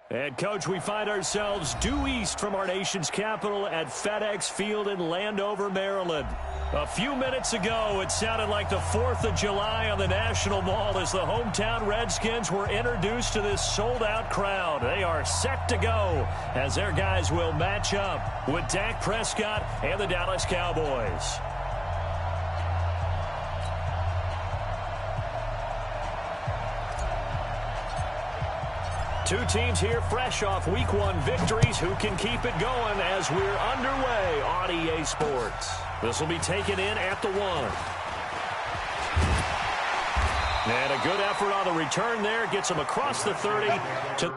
And, Coach, we find ourselves due east from our nation's capital at FedEx Field in Landover, Maryland. A few minutes ago, it sounded like the 4th of July on the National Mall as the hometown Redskins were introduced to this sold-out crowd. They are set to go as their guys will match up with Dak Prescott and the Dallas Cowboys. Two teams here fresh off Week 1 victories who can keep it going as we're underway on EA Sports. This will be taken in at the 1. And a good effort on the return there. Gets him across the 30 to...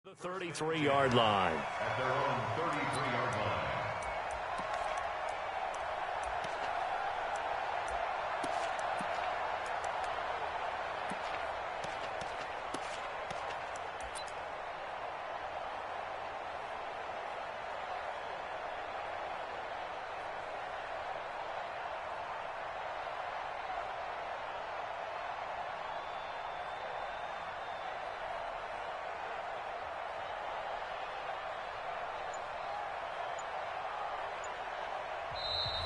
the 33-yard line. At their own 33-yard line.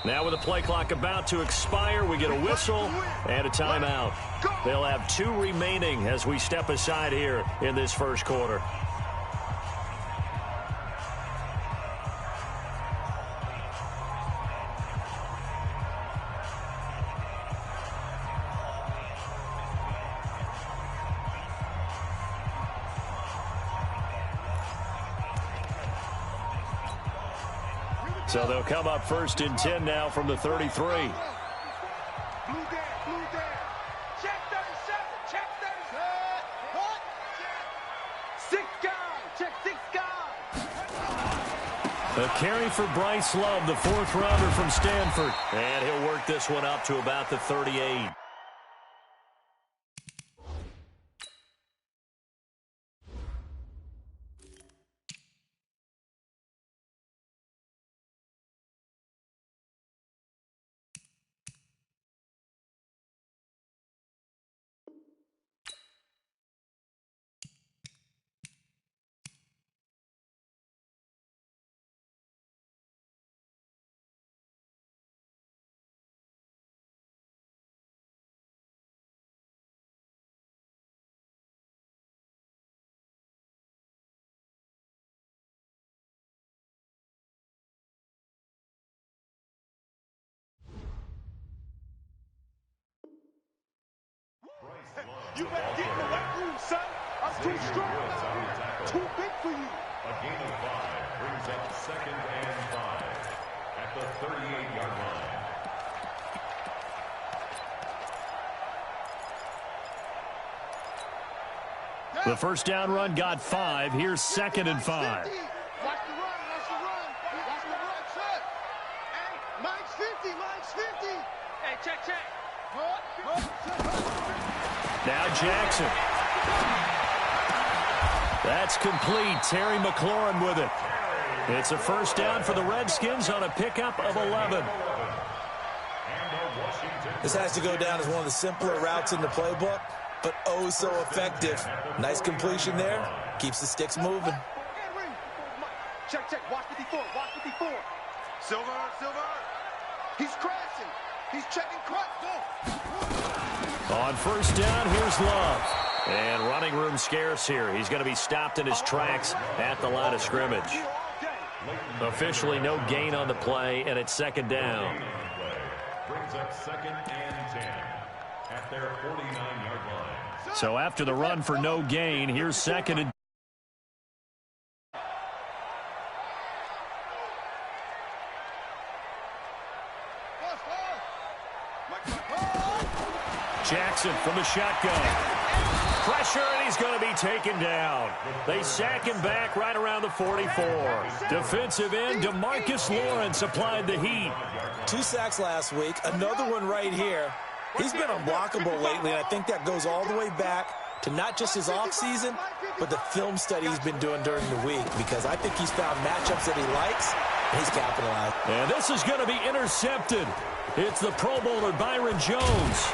Now with the play clock about to expire, we get a whistle and a timeout. They'll have 2 remaining as we step aside here in this first quarter. So they'll come up 1st and 10 now from the 33. Blue down, blue down. Check 37, check 37. What? Check. 6 guys, check 6 guys. A carry for Bryce Love, the 4th rounder from Stanford. And he'll work this one up to about the 38. You better get in the weight room, son. I'm too strong. Too big for you. A gain of 5 brings up 2nd and 5 at the 38-yard line. The first down run got 5. Here's 2nd and 5. Watch the run, watch the run. Watch the run, son. Hey, mine's 50, mine's 50. Hey, check. Now Jackson. That's complete. Terry McLaurin with it. It's a first down for the Redskins on a pickup of 11. This has to go down as one of the simpler routes in the playbook, but oh so effective. Nice completion there. Keeps the sticks moving. Check. Watch 54. Silver. He's crashing. He's checking cut. On first down, here's Love. And running room scarce here. He's going to be stopped in his tracks at the line of scrimmage. Officially no gain on the play, and it's 2nd down. Brings up 2nd and 10 at their 49-yard line. So after the run for no gain, here's 2nd and Jackson from the shotgun. Pressure, and he's going to be taken down. They sack him back right around the 44. Defensive end DeMarcus Lawrence applied the heat. 2 sacks last week, another one right here. He's been unblockable lately, and I think that goes all the way back to not just his offseason, but the film study he's been doing during the week, because I think he's found matchups that he likes, and he's capitalized. And this is going to be intercepted. It's the Pro Bowler Byron Jones.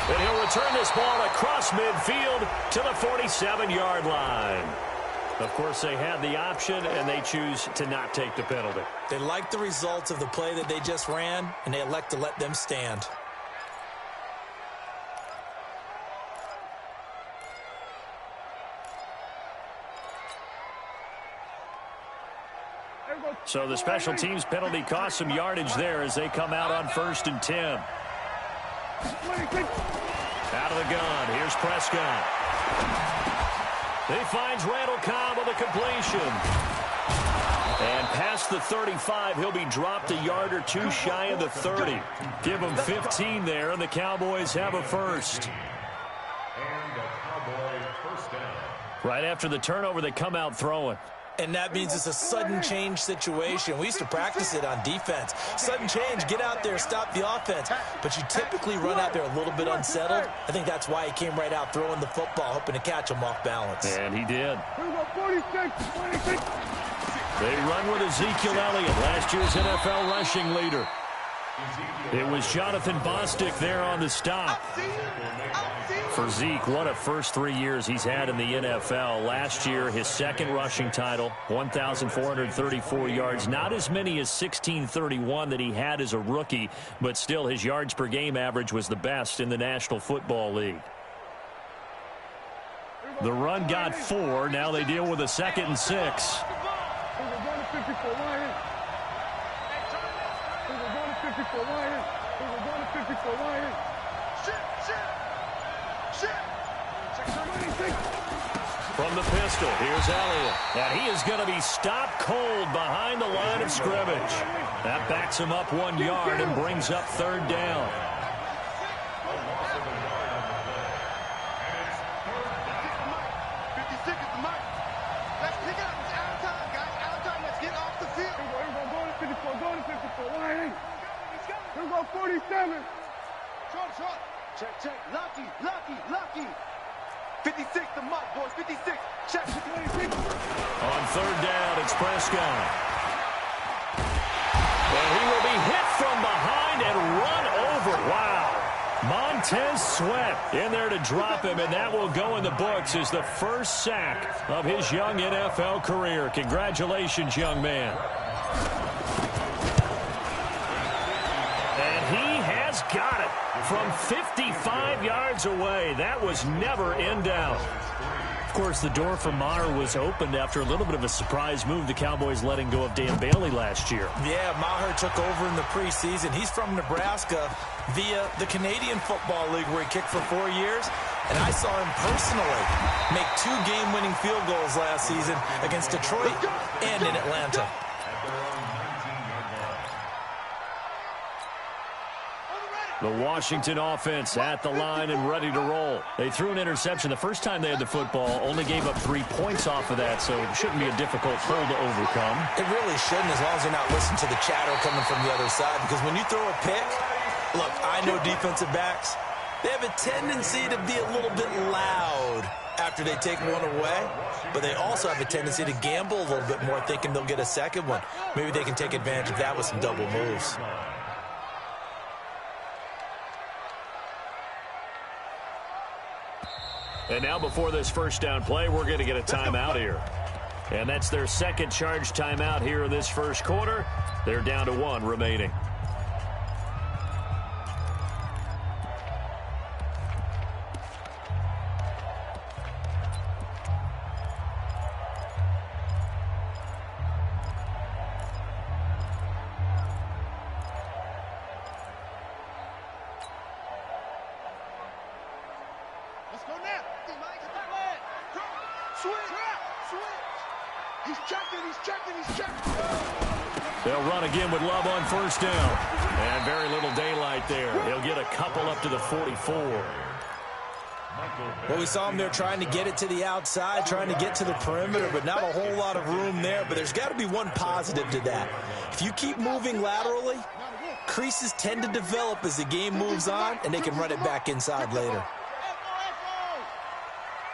And he'll return this ball across midfield to the 47-yard line. Of course, they had the option, and they choose to not take the penalty. They like the results of the play that they just ran, and they elect to let them stand. So the special teams penalty cost some yardage there as they come out on 1st and 10. Out of the gun, here's Prescott. He finds Randall Cobb with a completion. And past the 35, he'll be dropped a yard or two shy of the 30. Give him 15 there, and the Cowboys have a first. And the Cowboys first down. Right after the turnover, they come out throwing. And that means it's a sudden change situation. We used to practice it on defense. Sudden change, get out there, stop the offense. But you typically run out there a little bit unsettled. I think that's why he came right out throwing the football, hoping to catch him off balance. And he did. They run with Ezekiel Elliott, last year's NFL rushing leader. It was Jonathan Bostic there on the stop. For Zeke, what a first 3 years he's had in the NFL. Last year, his second rushing title, 1,434 yards. Not as many as 1,631 that he had as a rookie, but still his yards per game average was the best in the National Football League. The run got 4. Now they deal with a 2nd and 6. From the pistol, here's Elliott. And he is going to be stopped cold behind the line of scrimmage. That backs him up 1 yard and brings up 3rd down. Here go 47. Short. Check. Lucky. 56, the mark, boys. 56. Check. On 3rd down, it's Prescott. And he will be hit from behind and run over. Wow. Montez Sweat in there to drop him, and that will go in the books as the first sack of his young NFL career. Congratulations, young man. Got it from 55 yards away. That was never in doubt. Of course, the door for Maher was opened after a little bit of a surprise move. The Cowboys letting go of Dan Bailey last year. Yeah, Maher took over in the preseason. He's from Nebraska via the Canadian Football League, where he kicked for 4 years. And I saw him personally make 2 game-winning field goals last season against Detroit and in Atlanta. The Washington offense at the line and ready to roll. They threw an interception the first time they had the football, only gave up 3 points off of that, so it shouldn't be a difficult hole to overcome. It really shouldn't, as long as you're not listening to the chatter coming from the other side, because when you throw a pick, look, I know defensive backs, they have a tendency to be a little bit loud after they take one away, but they also have a tendency to gamble a little bit more, thinking they'll get a second one. Maybe they can take advantage of that with some double moves. And now before this first down play, we're going to get a timeout here. And that's their second charge timeout here in this first quarter. They're down to 1 remaining. Switch. He's checking. They'll run again with Love on first down. And very little daylight there. He'll get a couple up to the 44. Well, we saw him there trying to get it to the outside, trying to get to the perimeter, but not a whole lot of room there. But there's got to be one positive to that. If you keep moving laterally, creases tend to develop as the game moves on, and they can run it back inside later.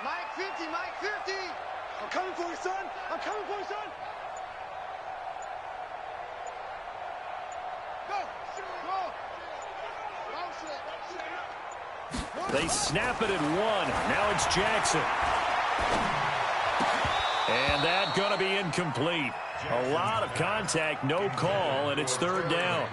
Mike 50, Mike 50. I'm coming for you, son. I'm coming for you, son. They snap it at 1. Now it's Jackson. And that going to be incomplete. A lot of contact, no call, and it's third down.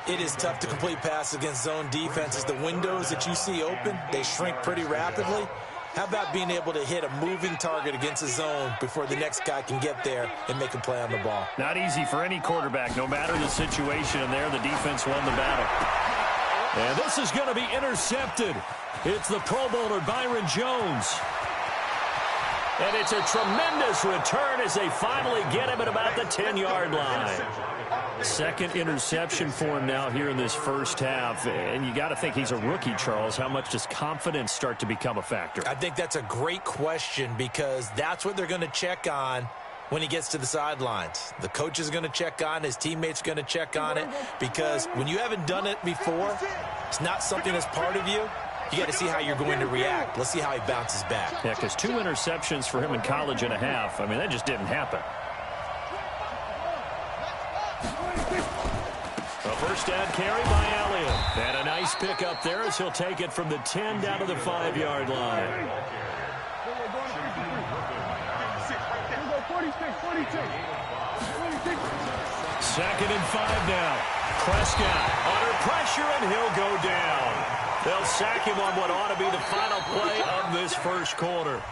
It is tough to complete passes against zone defenses. The windows that you see open, they shrink pretty rapidly. How about being able to hit a moving target against a zone before the next guy can get there and make a play on the ball? Not easy for any quarterback, no matter the situation, and there the defense won the battle. And this is going to be intercepted. It's the Pro Bowler Byron Jones. And it's a tremendous return as they finally get him at about the 10-yard line. Second interception for him now here in this first half. And you got to think he's a rookie, Charles. How much does confidence start to become a factor? I think that's a great question because that's what they're going to check on when he gets to the sidelines. The coach is going to check on, his teammates are going to check on it, because when you haven't done it before, it's not something that's part of you. You got to see how you're going to react. Let's see how he bounces back. Yeah, because 2 interceptions for him in college and a half. I mean, that just didn't happen. A first down carry by Elliott. And a nice pick up there as he'll take it from the 10 down to the 5-yard line. 2nd and 5 now. Prescott under pressure, and he'll go down. They'll sack him on what ought to be the final play of this first quarter.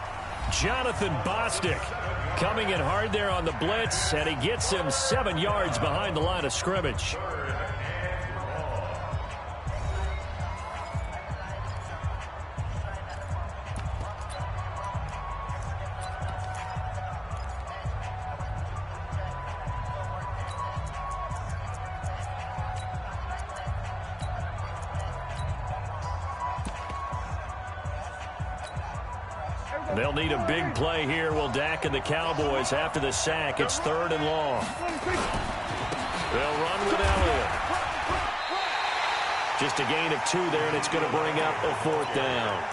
Jonathan Bostic coming in hard there on the blitz, and he gets him 7 yards behind the line of scrimmage. They'll need a big play here. Will Dak and the Cowboys after the sack. It's 3rd and long. They'll run with Elliott. Just a gain of 2 there, and it's going to bring up a 4th down.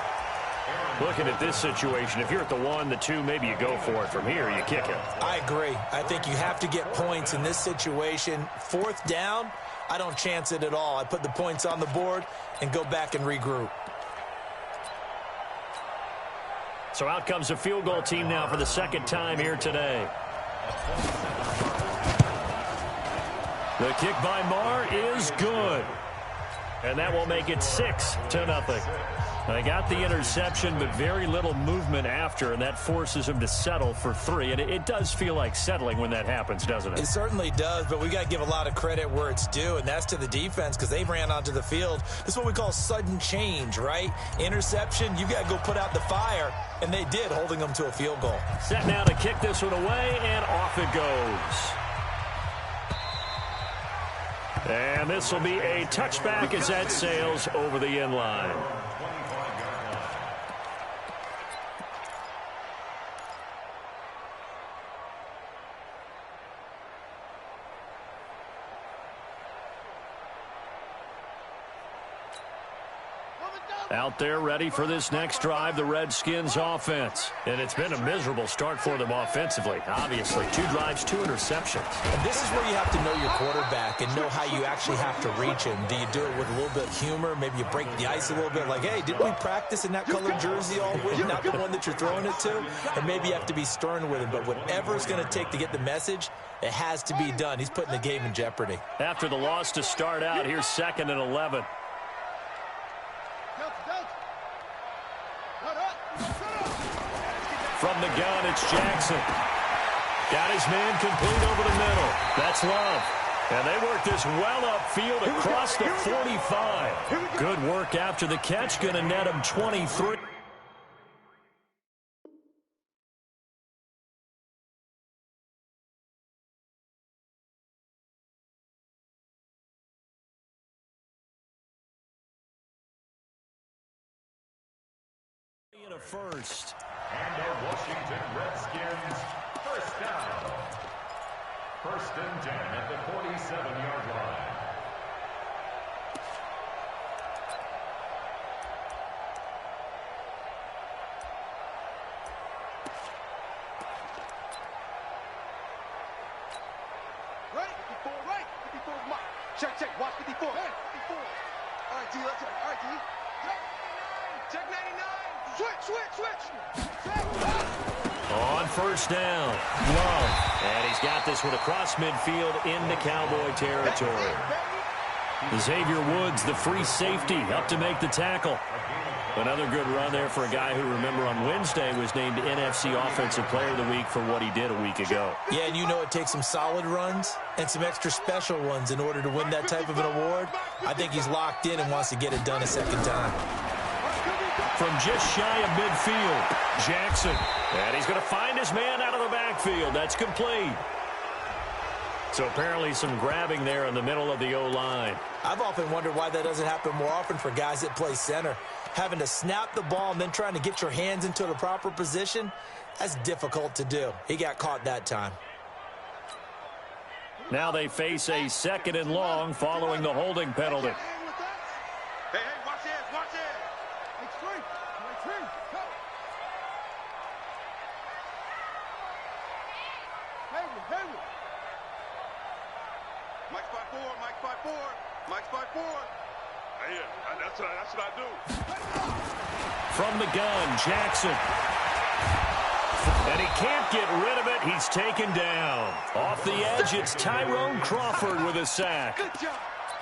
Looking at this situation, if you're at the 1, the 2, maybe you go for it. From here, you kick it. I agree. I think you have to get points in this situation. 4th down, I don't chance it at all. I put the points on the board and go back and regroup. So out comes a field goal team now for the 2nd time here today. The kick by Marr is good. And that will make it 6-0. They got the interception, but very little movement after, and that forces them to settle for 3. And it does feel like settling when that happens, doesn't it? It certainly does, but we got to give a lot of credit where it's due, and that's to the defense because they ran onto the field. This is what we call sudden change, right? Interception, you got to go put out the fire, and they did, holding them to a field goal. Set now to kick this one away, and off it goes. And this will be a touchback as that sails over the end line. Out there ready for this next drive, the Redskins offense. And it's been a miserable start for them offensively. Obviously, 2 drives, 2 interceptions. And this is where you have to know your quarterback and know how you actually have to reach him. Do you do it with a little bit of humor? Maybe you break the ice a little bit like, hey, didn't we practice in that colored jersey all week? Not the one that you're throwing it to? And maybe you have to be stern with him. But whatever it's going to take to get the message, it has to be done. He's putting the game in jeopardy. After the loss to start out, here's 2nd and 11. From the gun, it's Jackson. Got his man complete over the middle. That's Love. And they work this well upfield across the 45. Good work after the catch. Going to net him 23. And a first. And the Washington Redskins, first down. First and 10 at the 47-yard line. Right, 54, right. 54 is mine. Check, check. Watch 54. Hey, 54. All right, G, let's go. All right, G. Check 99. Switch. On first down, Love. And he's got this one across midfield into Cowboy territory. Xavier Woods, the free safety, up to make the tackle. Another good run there for a guy who, remember, on Wednesday was named NFC Offensive Player of the Week for what he did a week ago. Yeah, and you know it takes some solid runs and some extra special ones in order to win that type of an award. I think he's locked in and wants to get it done a second time. From just shy of midfield, Jackson. And he's going to find his man out of the backfield. That's complete. So apparently some grabbing there in the middle of the O-line. I've often wondered why that doesn't happen more often for guys that play center. Having to snap the ball and then trying to get your hands into the proper position, that's difficult to do. He got caught that time. Now they face a second and long following the holding penalty. Hey, watch this. Extreme. Come. Hayward. Mike 5-4. Mike 5-4. Hey, that's what I do. From the gun, Jackson. And he can't get rid of it. He's taken down. Off the edge, it's Tyrone Crawford with a sack. Good job.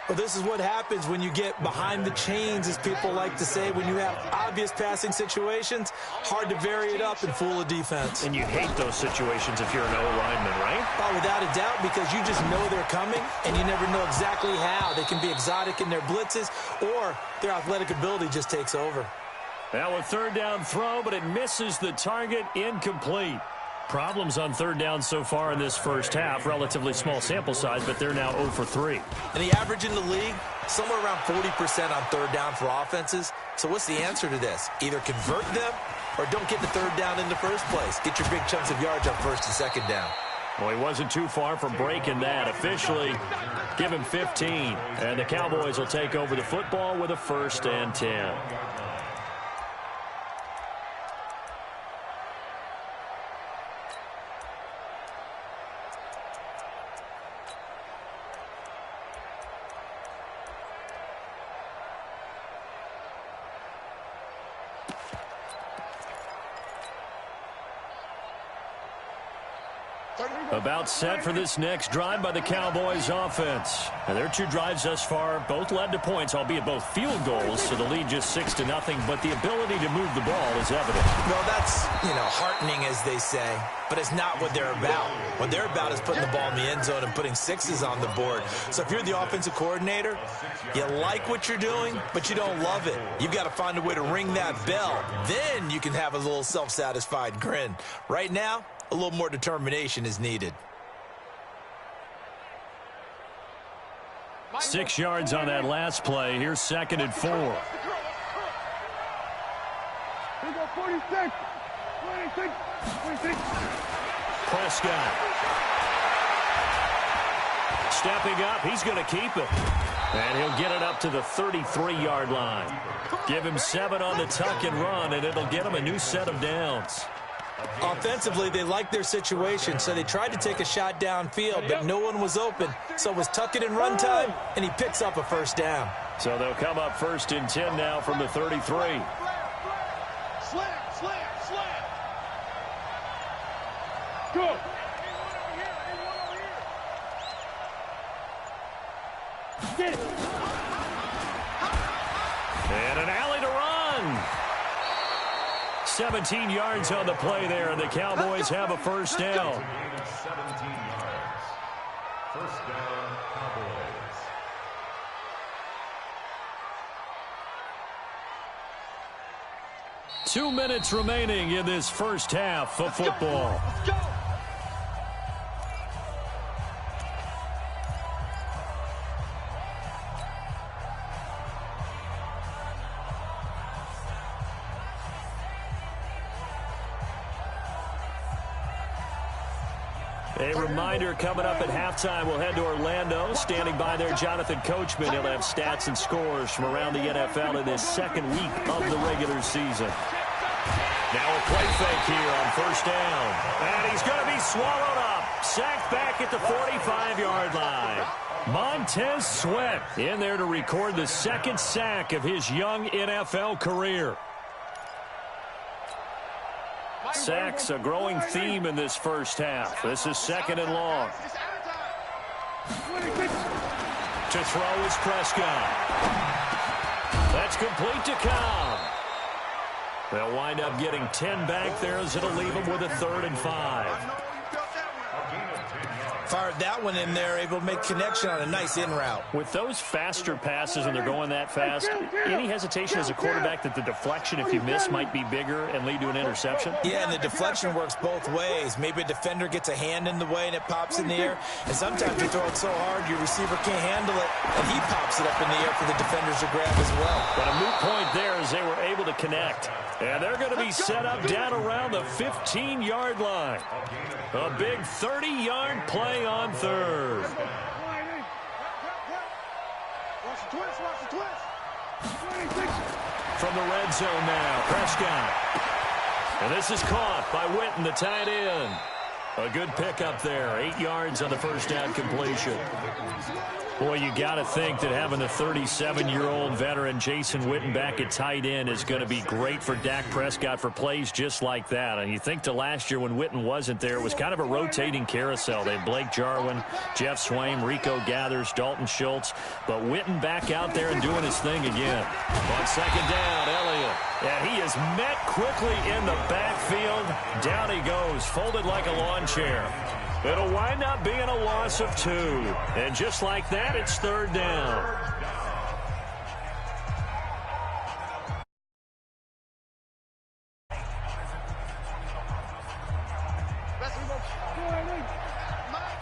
Well, this is what happens when you get behind the chains, as people like to say. When you have obvious passing situations, hard to vary it up and fool a defense. And you hate those situations if you're an O-lineman, right? Oh, without a doubt, because you just know they're coming, and you never know exactly how. They can be exotic in their blitzes, or their athletic ability just takes over. Now a third down throw, but it misses the target, incomplete. Problems on third down so far in this first half. Relatively small sample size, but they're now 0 for 3. And the average in the league, somewhere around 40% on third down for offenses. So what's the answer to this? Either convert them or don't get the third down in the first place. Get your big chunks of yards on first and second down. Well, he wasn't too far from breaking that. Officially, give him 15. And the Cowboys will take over the football with a 1st and 10. About set for this next drive by the Cowboys offense. And their 2 drives thus far both led to points, albeit both field goals, so the lead just 6-0, but the ability to move the ball is evident. Well, that's, heartening, as they say, but it's not what they're about. What they're about is putting the ball in the end zone and putting 6s on the board. So if you're the offensive coordinator, you like what you're doing, but you don't love it. You've got to find a way to ring that bell. Then you can have a little self-satisfied grin. Right now, a little more determination is needed. 6 yards on that last play. Here's 2nd and 4. Here we go, 46. Prescott. Stepping up, he's going to keep it. And he'll get it up to the 33-yard line. Give him 7 on the tuck and run, and it'll get him a new set of downs. Offensively, they liked their situation, so they tried to take a shot downfield, but no one was open. So it was tuck it and run time, and he picks up a 1st down. So they'll come up 1st and 10 now from the 33. Slam. Go. Get it. And an alley to run. 17 yards on the play there, and the Cowboys have a 1st down. 17 yards. 1st down, Cowboys. Two minutes remaining in this first half of football. Let's go. A reminder coming up at halftime, we'll head to Orlando. Standing by there, Jonathan Coachman. He'll have stats and scores from around the NFL in this second week of the regular season. Now a play fake here on first down. And he's going to be swallowed up. Sacked back at the 45-yard line. Montez Sweat in there to record the second sack of his young NFL career. Sacks, a growing theme in this first half. This is second and long. To throw is Prescott. That's complete to Cobb. They'll wind up getting 10 back there as it'll leave them with a 3rd and 5. Fired that one in there, able to make connection on a nice in route. With those faster passes when they're going that fast, any hesitation as a quarterback that the deflection, if you miss, might be bigger and lead to an interception? Yeah, and the deflection works both ways. Maybe a defender gets a hand in the way and it pops in the air. And sometimes you throw it so hard your receiver can't handle it, and he pops it up in the air for the defenders to grab as well. But a moot point there as they were able to connect. And they're going to be set up down around the 15-yard line. A big 30-yard play on 3rd. Watch the twist, watch the twist. From the red zone now, Prescott. And this is caught by Witten, the tight end. A good pickup there, 8 yards on the first down completion. Boy, you got to think that having the 37-year-old veteran Jason Witten back at tight end is going to be great for Dak Prescott for plays just like that. And you think to last year when Witten wasn't there, it was kind of a rotating carousel. They had Blake Jarwin, Jeff Swaim, Rico Gathers, Dalton Schultz. But Witten back out there and doing his thing again. On second down, Elliott. And he is met quickly in the backfield. Down he goes, folded like a lawn chair. It'll wind up being a loss of 2. And just like that, it's 3rd down.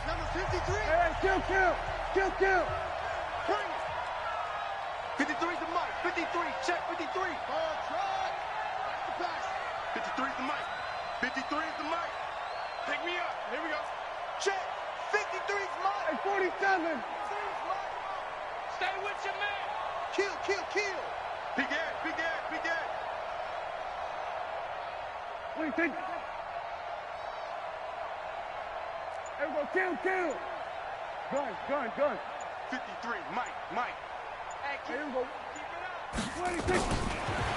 Number 53. Hey, kill. Bring it. 53 is the mic. 53, check 53. Ball try. The pass. 53 is the mic. 53 is the mic. Pick me up. Here we go. Check. 53 is mine. 47. Stay with your man. Kill. Big ass. What do you think? There we go. Kill. Gun. 53. Mike. Hey, here we go. Keep it up. 26.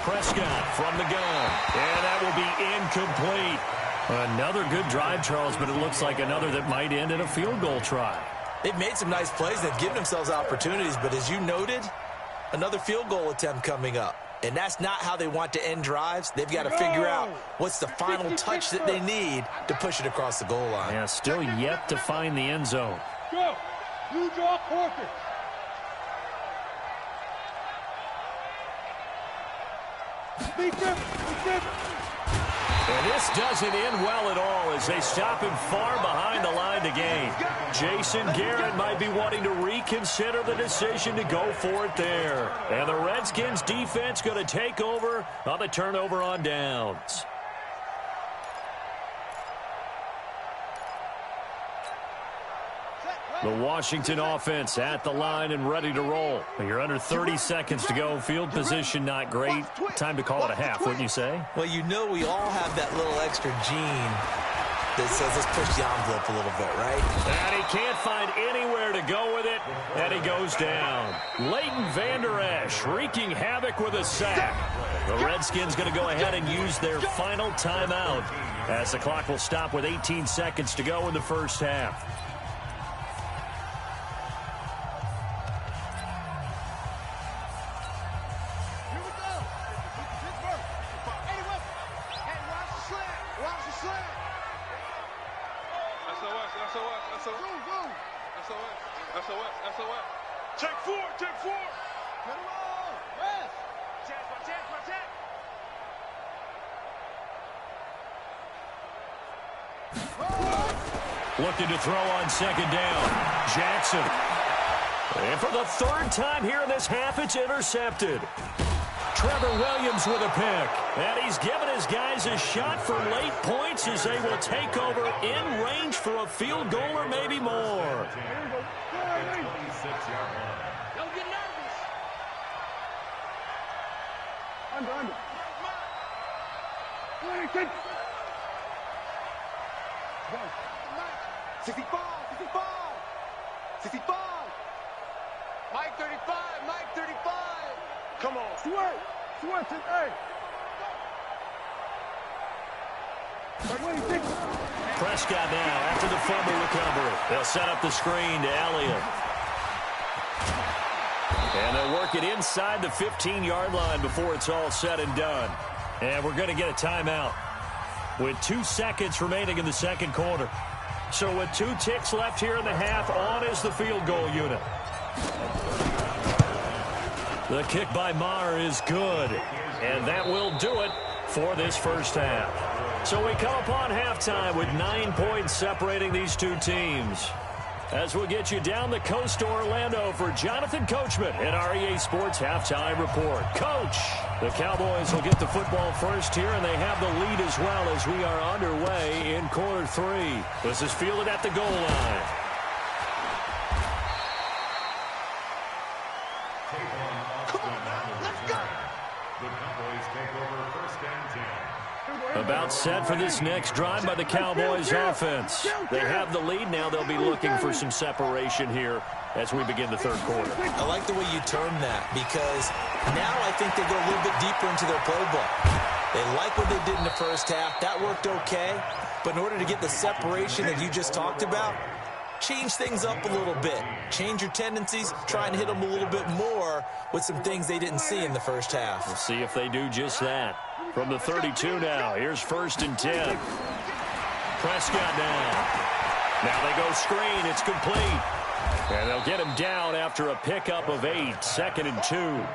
Prescott from the gun. And that will be incomplete. Another good drive, Charles, but it looks like another that might end in a field goal try. They've made some nice plays. They've given themselves opportunities, but as you noted, another field goal attempt coming up. And that's not how they want to end drives. They've got to figure out what's the final touch that they need to push it across the goal line. Yeah, still yet to find the end zone. Go. Blue draw quarter. And this doesn't end well at all as they stop him far behind the line to gain. Jason Garrett might be wanting to reconsider the decision to go for it there. And the Redskins defense going to take over on the turnover on downs. The Washington offense at the line and ready to roll. You're under 30 seconds to go. Field position not great. Time to call it a half, wouldn't you say? Well, you know we all have that little extra gene that says let's push the envelope a little bit, right? And he can't find anywhere to go with it, and he goes down. Leighton Vander Esch wreaking havoc with a sack. The Redskins going to go ahead and use their final timeout as the clock will stop with 18 seconds to go in the first half. Looking to throw on second down. Jackson. And for the third time here in this half, it's intercepted. Trevor Williams with a pick. And he's given his guys a shot for late points as they will take over in range for a field goal or maybe more. Don't get nervous. Under. 65. Mike 35. Come on. Sweat. Hey. Prescott now after the fumble recovery. They'll set up the screen to Elliott. And they'll work it inside the 15-yard line before it's all said and done. And we're going to get a timeout with 2 seconds remaining in the second quarter. So with 2 ticks left here in the half, on is the field goal unit. The kick by Maher is good. And that will do it for this first half. So we come upon halftime with 9 points separating these two teams. As we'll get you down the coast to Orlando for Jonathan Coachman at our EA Sports Halftime Report. Coach, the Cowboys will get the football first here, and they have the lead as well as we are underway in quarter 3. This is fielded at the goal line. About set for this next drive by the Cowboys offense. They have the lead now. They'll be looking for some separation here as we begin the third quarter. I like the way you term that because now I think they go a little bit deeper into their playbook. They like what they did in the first half. That worked okay. But in order to get the separation that you just talked about, change things up a little bit. Change your tendencies. Try and hit them a little bit more with some things they didn't see in the first half. We'll see if they do just that. From the 32 now, here's 1st and 10. Prescott now. Now they go screen. It's complete. And they'll get him down after a pickup of 8. 2nd and 2.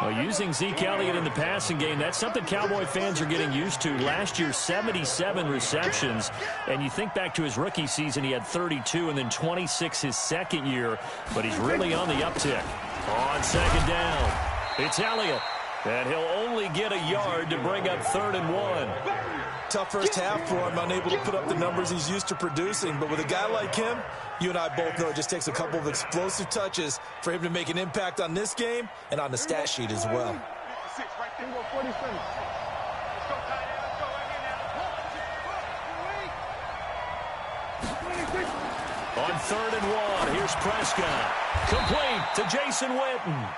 Well, using Zeke Elliott in the passing game, that's something Cowboy fans are getting used to. Last year, 77 receptions. And you think back to his rookie season, he had 32 and then 26 his second year. But he's really on the uptick. On 2nd down, it's Elliott. And he'll only get a yard to bring up 3rd and 1. Tough first half for him, unable to put up the numbers he's used to producing. But with a guy like him, you and I both know it just takes a couple of explosive touches for him to make an impact on this game and on the stat sheet as well. On 3rd and 1, here's Prescott. Complete to Jason Witten.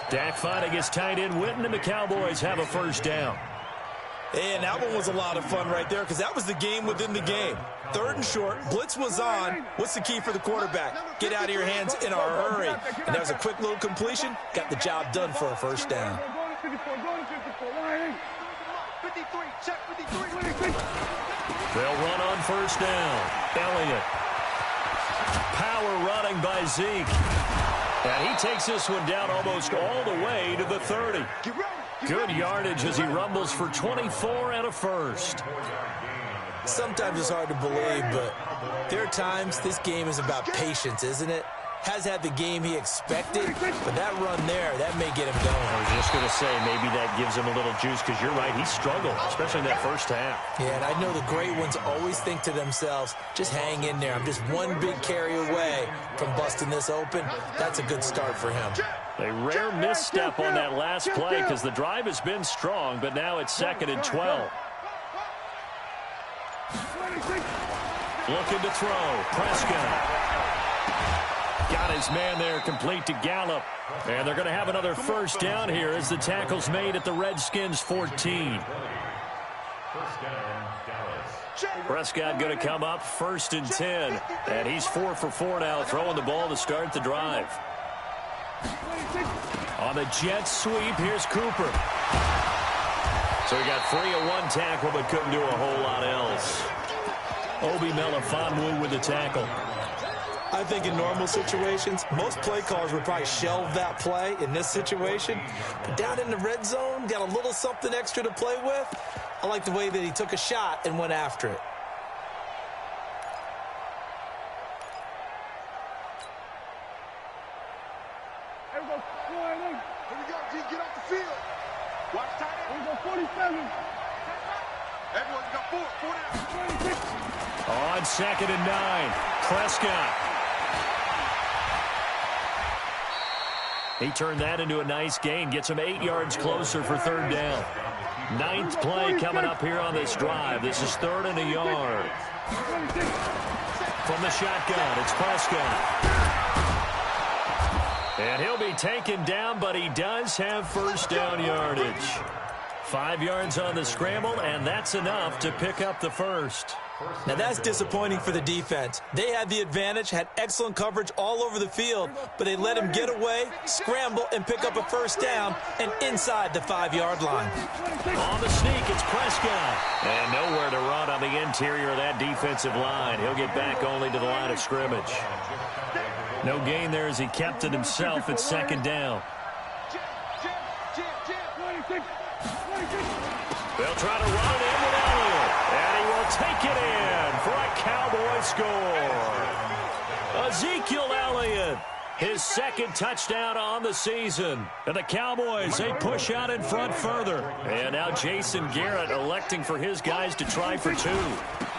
Dak finding his tight end Witten, and the Cowboys have a first down. And that one was a lot of fun right there because that was the game within the game. 3rd and short, blitz was on. What's the key for the quarterback? Get out of your hands in a hurry. And that was a quick little completion. Got the job done for a first down. They'll run on first down. Elliott. Power running by Zeke. And he takes this one down almost all the way to the 30. Good yardage as he rumbles for 24 and a first. Sometimes it's hard to believe, but there are times this game is about patience, isn't it? Has had the game he expected, but that run there, that may get him going. I was just going to say, maybe that gives him a little juice because you're right, he struggled, especially in that first half. Yeah, and I know the great ones always think to themselves, just hang in there. I'm just one big carry away from busting this open. That's a good start for him. A rare misstep on that last play because the drive has been strong, but now it's 2nd and 12. Looking to throw. Prescott. Got his man there complete to Gallup. And they're going to have another first down here as the tackle's made at the Redskins 14. Prescott going to come up 1st and 10. And he's 4 for 4 now, throwing the ball to start the drive. On the jet sweep, here's Cooper. So he got free of one tackle but couldn't do a whole lot else. Obi Melifonwu with the tackle. I think in normal situations, most play callers would probably shelve that play in this situation. But down in the red zone, got a little something extra to play with. I like the way that he took a shot and went after it. Here we go, G. Get off the field. Watch tight end. Here we go, 47. Everyone's got 4 down. On 2nd and 9, Prescott. He turned that into a nice gain, gets him 8 yards closer for 3rd down. 9th play coming up here on this drive. This is 3rd and a yard. From the shotgun, it's Prescott. And he'll be taken down, but he does have 1st down yardage. 5 yards on the scramble, and that's enough to pick up the 1st. Now that's disappointing for the defense. They had the advantage, had excellent coverage all over the field, but they let him get away, scramble, and pick up a 1st down, and inside the 5-yard line. On the sneak, it's Prescott. And nowhere to run on the interior of that defensive line. He'll get back only to the line of scrimmage. No gain there as he kept it himself at 2nd down. They'll try to run it in with Elliott. And he will take it in for a Cowboy score. Ezekiel Elliott, his 2nd touchdown on the season. And the Cowboys, they push out in front further. And now Jason Garrett electing for his guys to try for 2.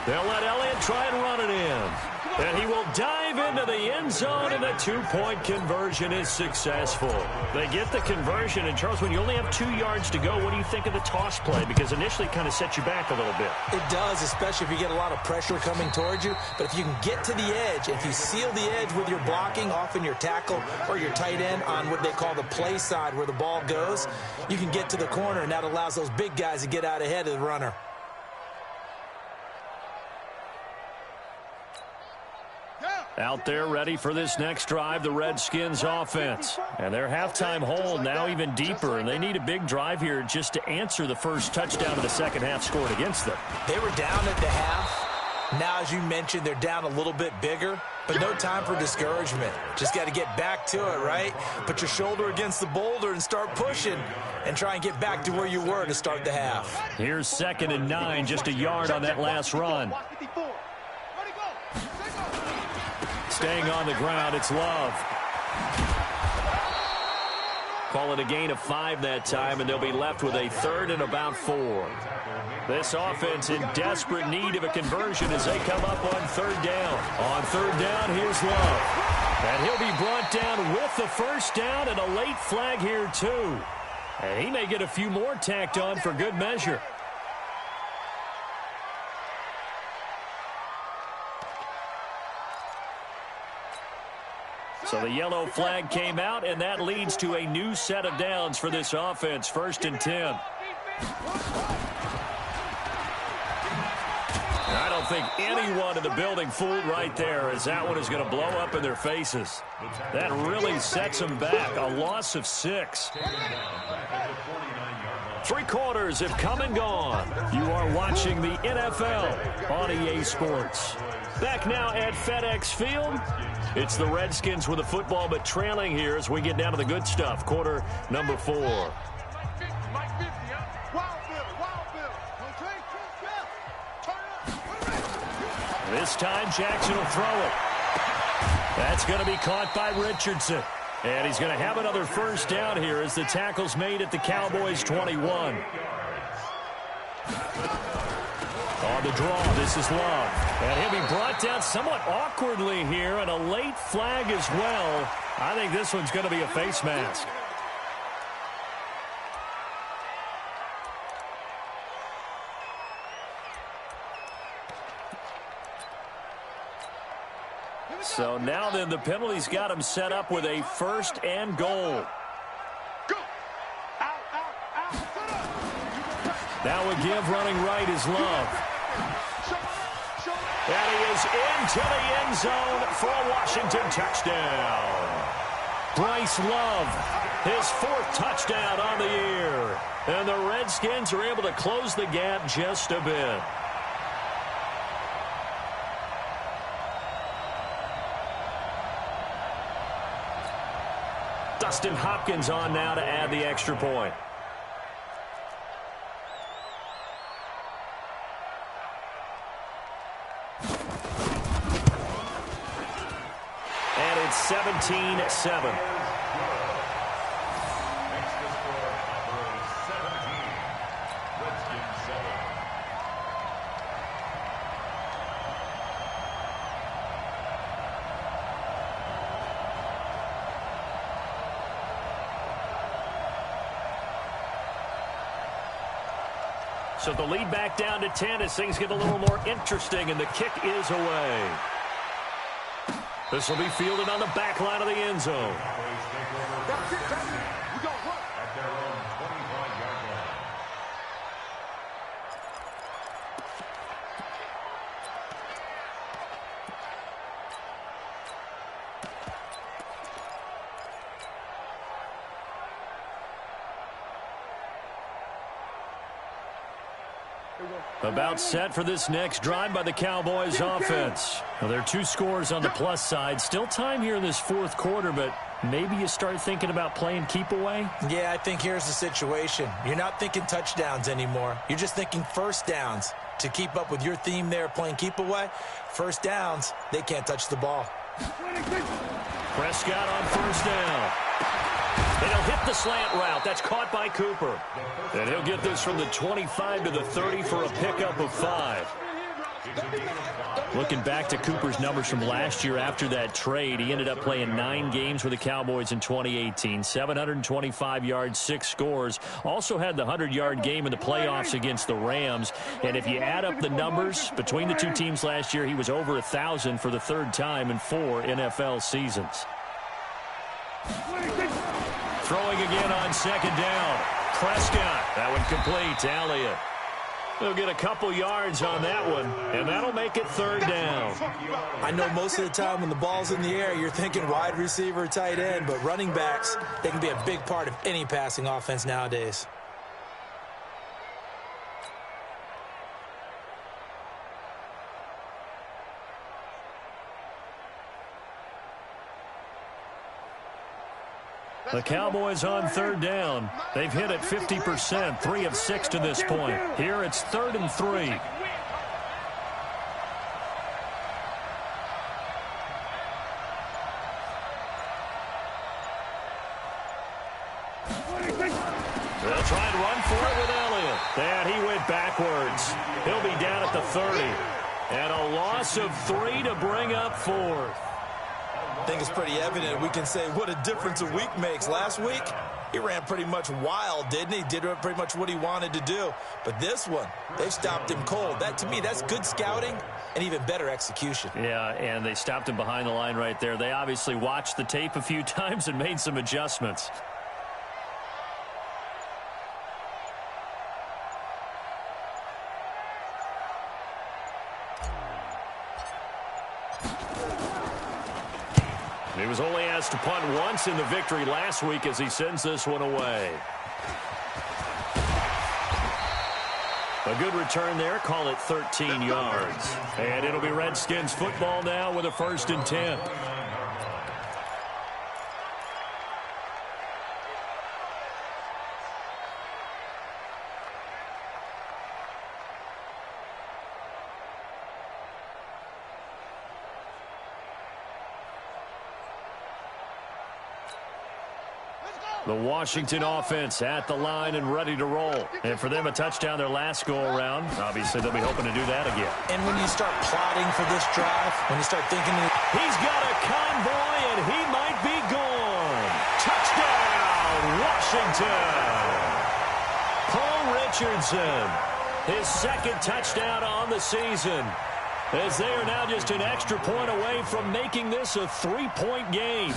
They'll let Elliott try and run it in. And he will dive into the end zone, and the 2-point conversion is successful. They get the conversion, and Charles, when you only have 2 yards to go, what do you think of the toss play? Because initially it kind of sets you back a little bit. It does, especially if you get a lot of pressure coming towards you. But if you can get to the edge, if you seal the edge with your blocking, often your tackle or your tight end on what they call the play side where the ball goes, you can get to the corner, and that allows those big guys to get out ahead of the runner. Out there ready for this next drive, the Redskins offense. And their halftime hole now even deeper, and they need a big drive here just to answer the first touchdown of the second half scored against them. They were down at the half. Now, as you mentioned, they're down a little bit bigger, but no time for discouragement. Just got to get back to it, right? Put your shoulder against the boulder and start pushing and try and get back to where you were to start the half. Here's 2nd and 9, just a yard on that last run. Staying on the ground, it's Love. Call it a gain of 5 that time, and they'll be left with a 3rd and about 4. This offense in desperate need of a conversion as they come up on 3rd down. On 3rd down, here's Love. And he'll be brought down with the 1st down and a late flag here, too. And he may get a few more tacked on for good measure. So the yellow flag came out, and that leads to a new set of downs for this offense. 1st and 10. I don't think anyone in the building fooled right there, as that one is going to blow up in their faces. That really sets them back. A loss of 6. 3 quarters have come and gone. You are watching the NFL on EA Sports. Back now at FedEx Field. It's the Redskins with the football, but trailing here as we get down to the good stuff. Quarter number 4. This time Jackson will throw it. That's going to be caught by Richardson. And he's going to have another 1st down here as the tackle's made at the Cowboys' 21. On the draw, this is Love. And he'll be brought down somewhat awkwardly here, and a late flag as well. I think this one's going to be a face mask. So now then the penalty's got him set up with a 1st and goal. Now a give running right is Love. And he is into the end zone for a Washington touchdown. Bryce Love, his 4th touchdown on the year. And the Redskins are able to close the gap just a bit. Dustin Hopkins on now to add the extra point. And it's 17-7. So the lead back down to 10 as things get a little more interesting, and the kick is away. This will be fielded on the back line of the end zone. That's it. We got one. At their own 25-yard line. About set for this next drive by the Cowboys offense. Well, there are 2 scores on the plus side. Still time here in this fourth quarter, but maybe you start thinking about playing keep away? Yeah, I think here's the situation. You're not thinking touchdowns anymore. You're just thinking first downs. To keep up with your theme there, playing keep away, first downs, they can't touch the ball. Prescott on first down. And he'll hit the slant route. That's caught by Cooper. And he'll get this from the 25 to the 30 for a pickup of 5. Looking back to Cooper's numbers from last year after that trade, he ended up playing 9 games for the Cowboys in 2018. 725 yards, 6 scores. Also had the 100-yard game in the playoffs against the Rams. And if you add up the numbers between the 2 teams last year, he was over 1,000 for the 3rd time in 4 NFL seasons. Throwing again on second down. Prescott. That one complete to Elliott. They'll get a couple yards on that one, and that'll make it 3rd down. I know most of the time when the ball's in the air, you're thinking wide receiver, tight end, but running backs, they can be a big part of any passing offense nowadays. The Cowboys on 3rd down. They've hit it 50%, 3 of 6 to this point. Here it's 3rd and 3. They'll try and run for it with Elliott. And he went backwards. He'll be down at the 30. And a loss of 3 to bring up 4th. I think it's pretty evident. We can say what a difference a week makes. Last week, he ran pretty much wild, didn't he? Did pretty much what he wanted to do. But this one, they stopped him cold. That, to me, that's good scouting and even better execution. Yeah, and they stopped him behind the line right there. They obviously watched the tape a few times and made some adjustments. He was only asked to punt once in the victory last week as he sends this one away. A good return there. Call it 13 yards. And it'll be Redskins football now with a 1st and 10. The Washington offense at the line and ready to roll. And for them, a touchdown their last go-around. Obviously, they'll be hoping to do that again. And when you start plotting for this drive, when you start thinking... He's got a convoy, and he might be gone. Touchdown, Washington! Paul Richardson, his 2nd touchdown on the season. As they are now just an extra point away from making this a 3-point game.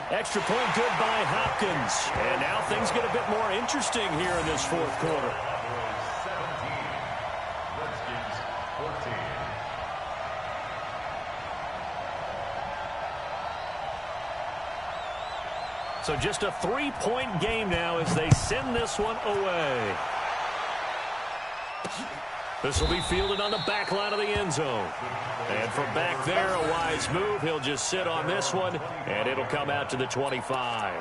Extra point good by Hopkins. And now things get a bit more interesting here in this 4th quarter. 17, Redskins 14. So just a 3-point game now as they send this one away. This will be fielded on the back line of the end zone. And from back there, a wise move. He'll just sit on this one, and it'll come out to the 25.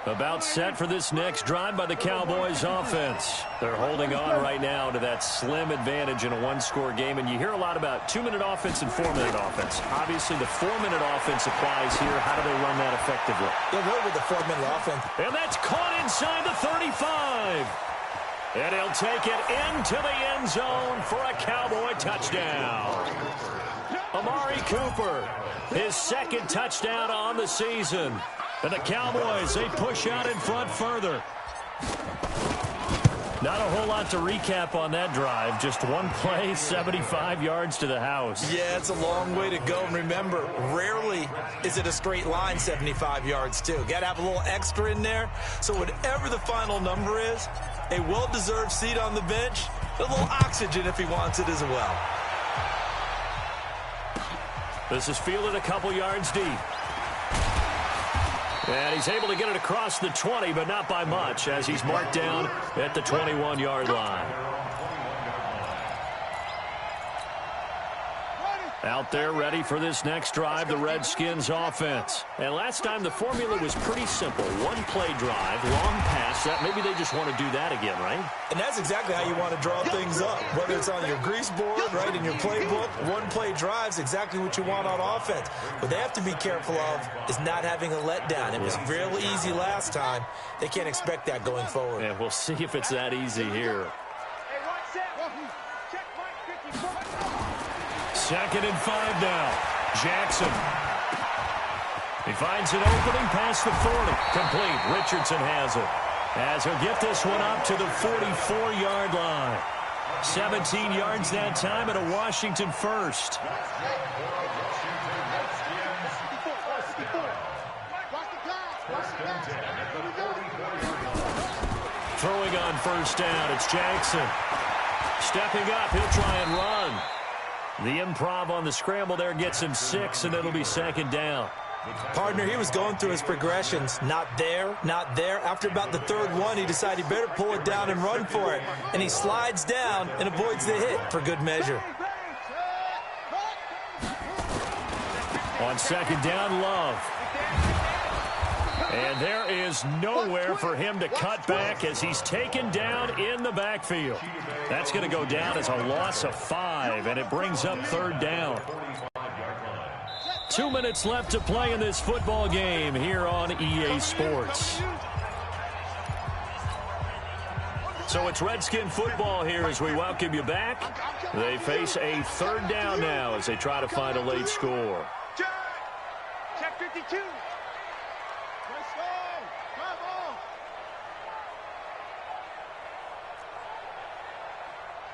About set for this next drive by the Cowboys offense. They're holding on right now to that slim advantage in a one-score game, and you hear a lot about 2-minute offense and 4-minute offense. Obviously, the 4-minute offense applies here. How do they run that effectively? They'll go with the 4-minute offense. And that's caught inside the 35. And he'll take it into the end zone for a Cowboy touchdown. Amari Cooper, his second touchdown on the season. And the Cowboys, they push out in front further. Not a whole lot to recap on that drive. Just one play, 75 yards to the house. Yeah, it's a long way to go. And remember, rarely is it a straight line 75 yards, too. Got to have a little extra in there. So whatever the final number is, a well-deserved seat on the bench, a little oxygen if he wants it as well. This is fielded a couple yards deep. And he's able to get it across the 20, but not by much, as he's marked down at the 21-yard line. Out there ready for this next drive, the Redskins offense. And last time the formula was pretty simple. One-play drive, long pass. Maybe they just want to do that again, right? And that's exactly how you want to draw things up. Whether it's on your grease board, right, in your playbook, one-play drive's exactly what you want on offense. What they have to be careful of is not having a letdown. It was real easy last time. They can't expect that going forward. And we'll see if it's that easy here. 2nd and 5 now. Jackson. He finds an opening past the 40. Complete. Richardson has it. As he'll get this one up to the 44-yard line. 17 yards that time and a Washington first. Throwing on first down, it's Jackson. Stepping up, he'll try and run. The improv on the scramble there gets him 6, and it'll be 2nd down. Partner, he was going through his progressions. Not there, not there. After about the 3rd one, he decided he better pull it down and run for it. And he slides down and avoids the hit for good measure. On 2nd down, Love. And there is nowhere for him to cut back as he's taken down in the backfield. That's going to go down as a loss of 5, and it brings up 3rd down. 2 minutes left to play in this football game here on EA Sports. So it's Redskin football here as we welcome you back. They face a 3rd down now as they try to find a late score. Check 52. Let's go. Come on.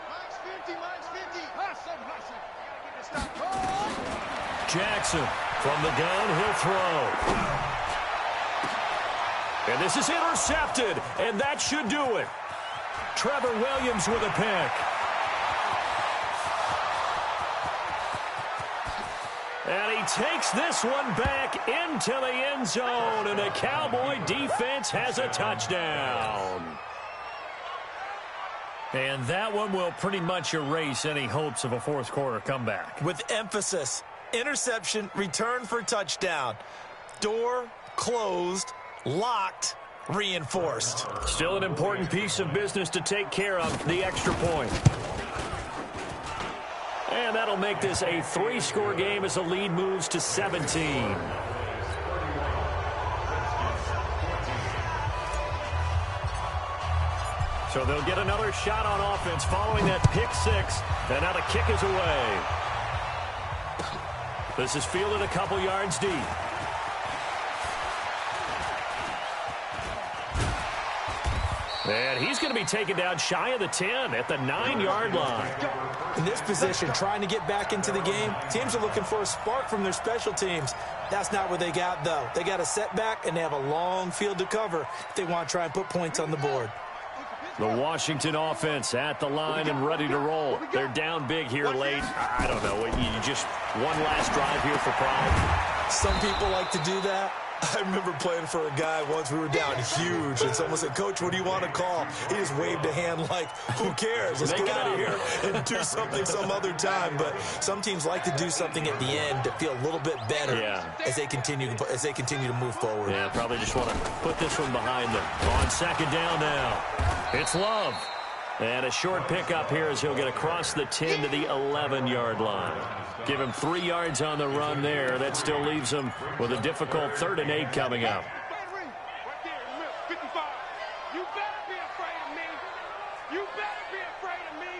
Max 50, Max 50. Hustle. Jackson from the gun, he'll throw. And this is intercepted, and that should do it. Trevor Williams with a pick. And he takes this one back into the end zone, and the Cowboy defense has a touchdown. And that one will pretty much erase any hopes of a fourth quarter comeback. With emphasis, interception, return for touchdown. Door closed, locked, reinforced. Still an important piece of business to take care of, the extra point. And that'll make this a 3-score game as the lead moves to 17. So they'll get another shot on offense following that pick 6. And now the kick is away. This is fielded a couple yards deep. And he's going to be taken down shy of the 10 at the 9-yard line. In this position, trying to get back into the game, teams are looking for a spark from their special teams. That's not what they got, though. They got a setback, and they have a long field to cover if they want to try and put points on the board. The Washington offense at the line and ready to roll. They're down big here late. I don't know. You just one last drive here for pride. Some people like to do that. I remember playing for a guy once. We were down huge, and someone said, "Coach, what do you want to call?" He just waved a hand like, "Who cares? Let's get out of here and do something some other time." But some teams like to do something at the end to feel a little bit better as they continue to move forward. Yeah, probably just want to put this one behind them. On second down now, it's Love. And a short pickup here as he'll get across the 10 to the 11-yard line. Give him 3 yards on the run there. That still leaves him with a difficult 3rd and 8 coming up. Right there, look, 55. You better be afraid of me. You better be afraid of me.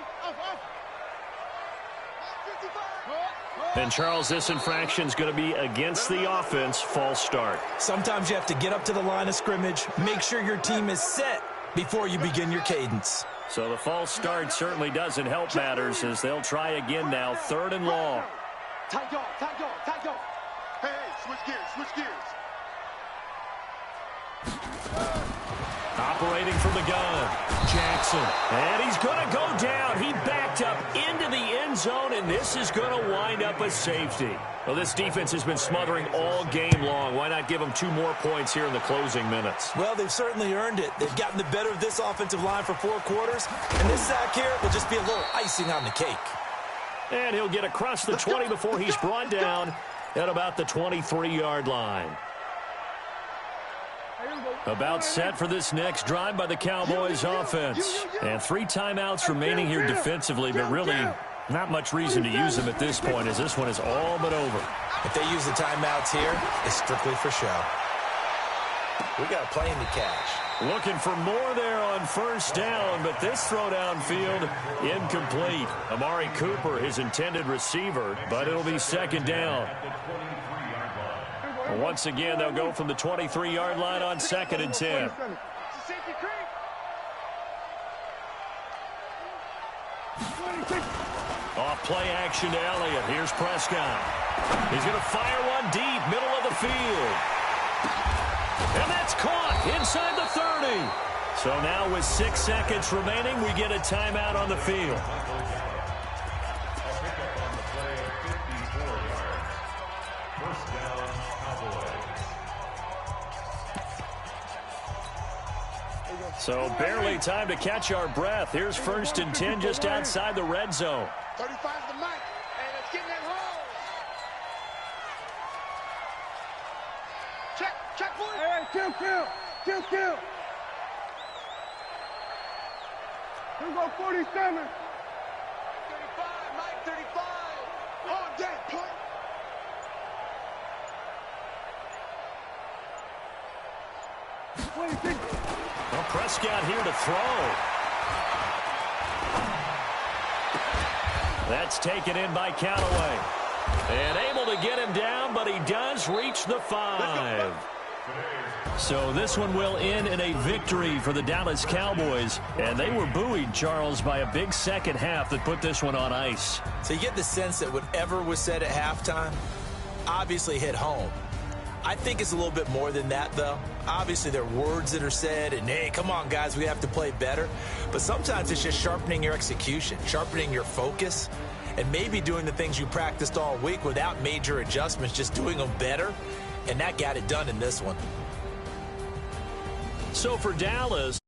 55. And, Charles, this infraction's going to be against the offense. False start. Sometimes you have to get up to the line of scrimmage, make sure your team is set before you begin your cadence. So the false start certainly doesn't help matters as they'll try again now, 3rd and long. Tight dog, tight dog, tight dog. Hey, switch gears, switch gears. Operating from the gun, Jackson. And he's going to go down. He backed up into the end zone, and this is going to wind up a safety. Well, this defense has been smothering all game long. Why not give them 2 more points here in the closing minutes? Well, they've certainly earned it. They've gotten the better of this offensive line for 4 quarters, and this sack here will just be a little icing on the cake. And he'll get across the 20 before he's brought down at about the 23-yard line. About set for this next drive by the Cowboys offense. And 3 timeouts remaining here defensively, but really not much reason to use them at this point as this one is all but over. If they use the timeouts here, it's strictly for show. We got a plane to catch. Looking for more there on 1st down, but this throw downfield incomplete. Amari Cooper, his intended receiver, but it'll be 2nd down. Once again, they'll go from the 23-yard line on 2nd and 10. Off play action to Elliott. Here's Prescott. He's going to fire one deep, middle of the field. And that's caught inside the 30. So now with 6 seconds remaining, we get a timeout on the field. So barely time to catch our breath. Here's 1st and 10 just outside the red zone. 35 is the mic, and it's getting that hole. Check, boy. Hey, kill. Here we go, 47. 35, Mike, 35. Oh, damn, play. Well, Prescott here to throw. That's taken in by Callaway. And able to get him down, but he does reach the 5. So this one will end in a victory for the Dallas Cowboys. And they were buoyed, Charles, by a big second half that put this one on ice. So you get the sense that whatever was said at halftime obviously hit home. I think it's a little bit more than that, though. Obviously, there are words that are said, and, hey, come on, guys, we have to play better. But sometimes it's just sharpening your execution, sharpening your focus, and maybe doing the things you practiced all week without major adjustments, just doing them better. And that got it done in this one. So for Dallas,